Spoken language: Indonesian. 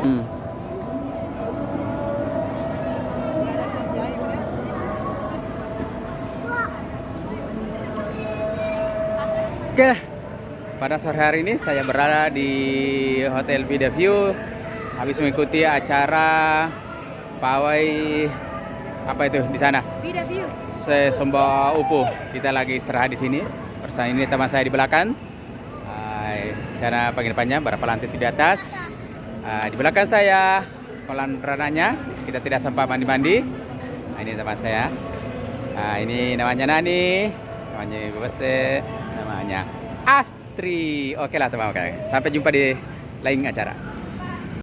Hmm. Oke, pada sore hari ini saya berada di Hotel Vida View habis mengikuti acara pawai apa itu di sana. Vida View. Sesomba Upu. Kita lagi istirahat di sini. Bersama ini teman saya di belakang. Di sana penginapannya berapa lantai di atas. Di belakang saya kolam renangnya. Kita tidak sempat mandi-mandi. Ini teman saya. Ini namanya Nani, namanya Ibu Bese, namanya Astri. Oke lah teman-teman. Sampai jumpa di lain acara.